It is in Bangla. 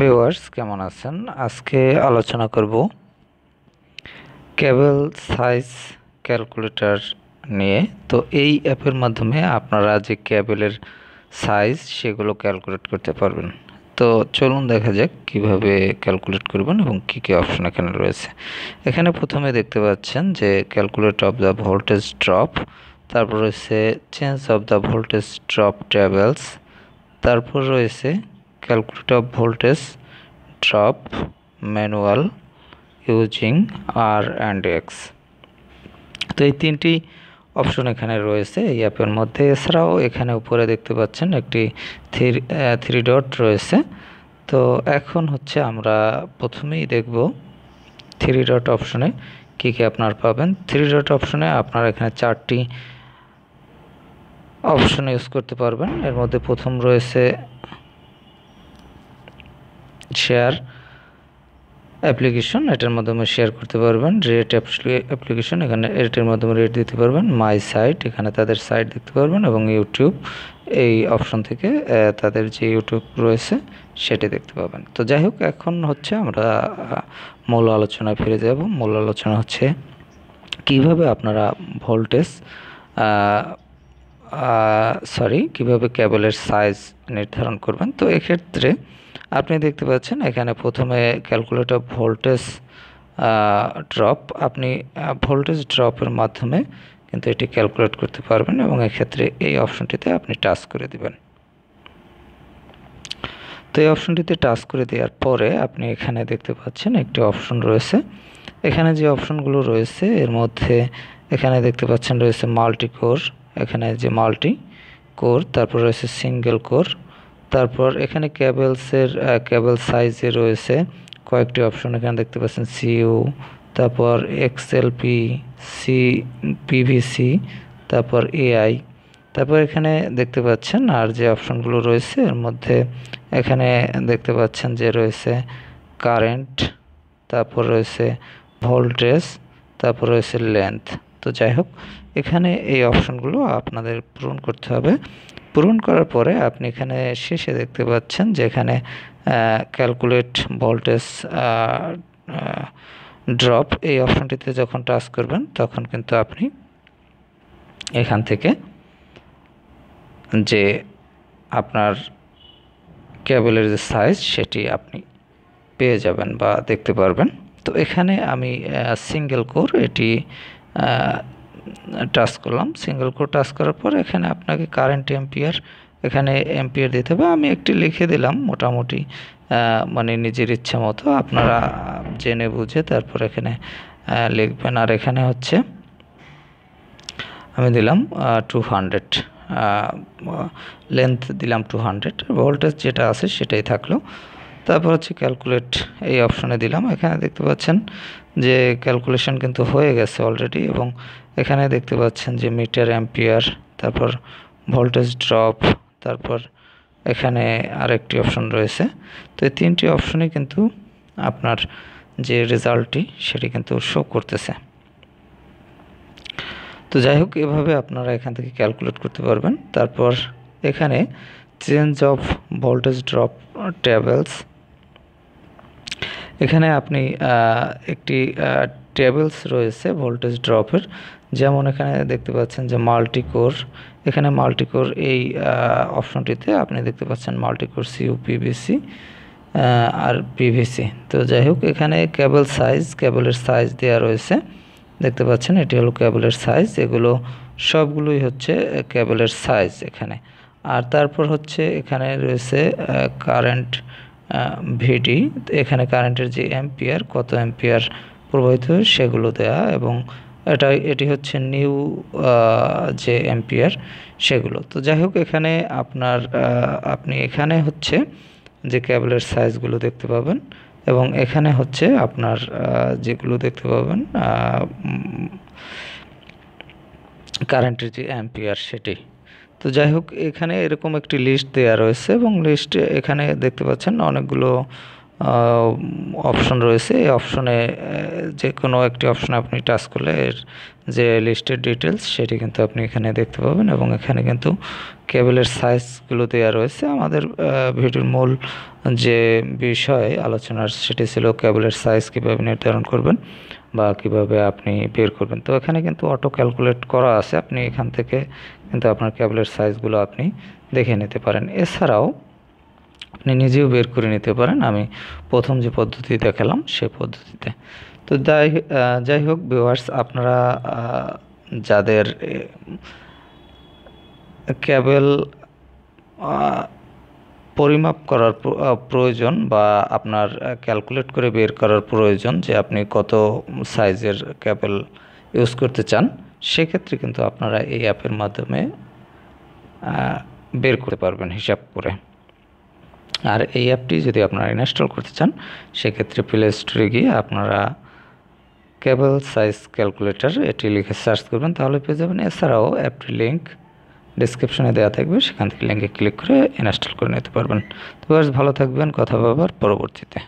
ভিউয়ার্স কেমন আছেন? আজকে আলোচনা করব কেবল সাইজ ক্যালকুলেটর নিয়ে। তো এই অ্যাপের মাধ্যমে আপনারা যে কেবলের সাইজ সেগুলো ক্যালকুলেট করতে পারবেন। তো চলুন দেখা যাক কিভাবে ক্যালকুলেট করবেন এবং কী কী অপশন এখানে রয়েছে। এখানে প্রথমে দেখতে পাচ্ছেন যে calculate of the voltage drop, তারপর রয়েছে change of the voltage drop tables, তারপর রয়েছে calculate of voltage drop manual using R and X. তো এই তিনটি অপশন এখানে রয়েছে এই অ্যাপের মধ্যে। এছাড়াও এখানে উপরে দেখতে পাচ্ছেন একটি থ্রি ডট রয়েছে। তো এখন হচ্ছে আমরা প্রথমেই দেখব থ্রি ডট অপশনে কী কী আপনারা পাবেন। থ্রি ডট অপশনে আপনারা এখানে চারটি অপশন ইউজ করতে পারবেন। এর মধ্যে প্রথম রয়েছে শেয়ার অ্যাপ্লিকেশন, এটার মাধ্যমে শেয়ার করতে পারবেন। রেট অ্যাপ্লিকেশন, এখানে রেটের মাধ্যমে রেট দিতে পারবেন। মাই সাইট, এখানে তাদের সাইট দেখতে পারবেন। এবং ইউটিউব, এই অপশন থেকে তাদের যে ইউটিউব রয়েছে সেটি দেখতে পাবেন। তো যাই হোক, এখন হচ্ছে আমরা মূল আলোচনায় ফিরে যাব। মূল আলোচনা হচ্ছে কিভাবে আপনারা ভোল্টেজ কিভাবে কেবলের সাইজ নির্ধারণ করবেন। তো এক্ষেত্রে আপনি দেখতে পাচ্ছেন এখানে প্রথমে ক্যালকুলেট অফ ভোল্টেজ ড্রপ, আপনি ভোল্টেজ ড্রপের মাধ্যমে কিন্তু এটি ক্যালকুলেট করতে পারবেন এবং এক্ষেত্রে এই অপশনটিতে আপনি টাচ করে দিবেন। তো এই অপশনটিতে টাচ করে দেওয়ার পরে আপনি এখানে দেখতে পাচ্ছেন একটি অপশন রয়েছে। এখানে যে অপশনগুলো রয়েছে এর মধ্যে এখানে দেখতে পাচ্ছেন রয়েছে মাল্টি কোর, এখানে যে মাল্টি কোর, তারপর রয়েছে সিঙ্গেল কোর, তারপর এখানে কেবল সাইজে রয়েছে কয়েকটি অপশন। এখানে দেখতে পাচ্ছেন সিইউ, তারপর এক্সএলপি, পিভিসি, তারপর এআই, তারপর এখানে দেখতে পাচ্ছেন আর যে অপশনগুলো রয়েছে এর মধ্যে এখানে দেখতে পাচ্ছেন যে রয়েছে কারেন্ট, তারপর রয়েছে ভোল্টেজ, তারপর রয়েছে লেন্থ। তো যাই হোক, এখানে এই অপশনগুলো আপনাদের পূরণ করতে হবে। পূরণ করার পরে আপনি এখানে শেষে দেখতে পাচ্ছেন যে এখানে ক্যালকুলেট ভোল্টেজ ড্রপ, এই অপশনটিতে যখন টাচ করবেন তখন কিন্তু আপনি এখান থেকে যে আপনার কেবলের যে সাইজ সেটি আপনি পেয়ে যাবেন বা দেখতে পারবেন। তো এখানে আমি সিঙ্গেল কোর এটি টাচ করলাম। সিঙ্গেল কোর টাচ করার পর এখানে আপনাকে কারেন্ট এম্পিয়ার, এখানে এম্পিয়ার দিতে হবে। আমি একটি লিখে দিলাম মোটামুটি, মানে নিজের ইচ্ছা মতো আপনারা জেনে বুঝে তারপর এখানে লিখবেন। আর এখানে হচ্ছে আমি দিলাম 200, লেন্থ দিলাম 200, ভোল্টেজ যেটা আছে সেটাই থাকলো। তারপর হচ্ছে ক্যালকুলেট, এই অপশনে দিলাম। এখানে দেখতে পাচ্ছেন যে ক্যালকুলেশন কিন্তু হয়ে গেছে অলরেডি এবং এখানে দেখতে পাচ্ছেন যে মিটার অ্যাম্পিয়ার, তারপর ভোল্টেজ ড্রপ, তারপর এখানে আরেকটি অপশন রয়েছে। তো এই তিনটি অপশনই কিন্তু আপনার যে রেজাল্টটি সেটি কিন্তু শো করতেছে। তো যাই হোক, এভাবে আপনারা এখান থেকে ক্যালকুলেট করতে পারবেন। তারপর এখানে change of voltage drop tables, এখানে আপনি একটি টেবলস রয়েছে ভোল্টেজ ড্রপের, যেমন এখানে দেখতে পাচ্ছেন যে মাল্টি কোর, এখানে মাল্টি কোর এই অপশনটিতে আপনি দেখতে পাচ্ছেন মাল্টি কোর সিইউ, পিভিসি আর পিভিসি। তো যাই হোক, এখানে কেবলের সাইজ দেওয়া রয়েছে, দেখতে পাচ্ছেন এটি হলো কেবলের সাইজ। এগুলো সবগুলোই হচ্ছে কেবলের সাইজ এখানে। আর তারপর হচ্ছে এখানে রয়েছে কারেন্ট ভিডি, এখানে কারেন্টের যে অ্যাম্পিয়ার, কত অ্যাম্পিয়ার প্রবাহিত সেগুলো দেয়া, এবং এটি হচ্ছে নিউ যে অ্যাম্পিয়ার সেগুলো। তো যাই হোক, এখানে আপনি এখানে হচ্ছে যে কেবলের সাইজগুলো দেখতে পাবেন এবং এখানে হচ্ছে আপনার যেগুলো দেখতে পাবেন কারেন্টের যে অ্যাম্পিয়ার সেটি। তো যাই হোক, এখানে এরকম একটি লিস্ট দেওয়া রয়েছে এবং লিস্টে এখানে দেখতে পাচ্ছেন অনেকগুলো অপশন রয়েছে। এই অপশনে যে কোনো একটি অপশনে আপনি টাচ করলে এর যে লিস্টের ডিটেলস সেটি কিন্তু আপনি এখানে দেখতে পাবেন, এবং এখানে কিন্তু কেবলের সাইজগুলো দেওয়া রয়েছে। আমাদের ভিডিওর মূল যে বিষয় আলোচনার সেটি ছিল কেবলের সাইজ কীভাবে নির্ধারণ করবেন বা কিভাবে আপনি বের করবেন। তো এখানে কিন্তু অটো ক্যালকুলেট করা আছে, আপনি এখান থেকে কিন্তু আপনার কেবলের সাইজগুলো আপনি দেখে নিতে পারেন। এছাড়াও আপনি নিজেও বের করে নিতে পারেন, আমি প্রথম যে পদ্ধতি দেখালাম সে পদ্ধতিতে। তো যাই হোক ভিউয়ার্স, আপনারা যাদের কেবল পরিমাপ করার প্রয়োজন বা আপনার ক্যালকুলেট করে বের করার প্রয়োজন যে আপনি কত সাইজের কেবল ইউজ করতে চান, সেক্ষেত্রে কিন্তু আপনারা এই অ্যাপের মাধ্যমে বের করতে পারবেন হিসাব করে। আর এই অ্যাপটি যদি আপনারা ইনস্টল করতে চান, সেক্ষেত্রে প্লে স্টোরে গিয়ে আপনারা কেবল সাইজ ক্যালকুলেটর এটি লিখে সার্চ করবেন, তাহলে পেয়ে যাবেন। এছাড়াও অ্যাপটির লিঙ্ক ডিসক্রিপশনে দেওয়া থাকবে, সেখান থেকে লিঙ্কে ক্লিক করে ইনস্টল করে নিতে পারবেন। তো ভালো থাকবেন, কথা বলবার পরবর্তীতে।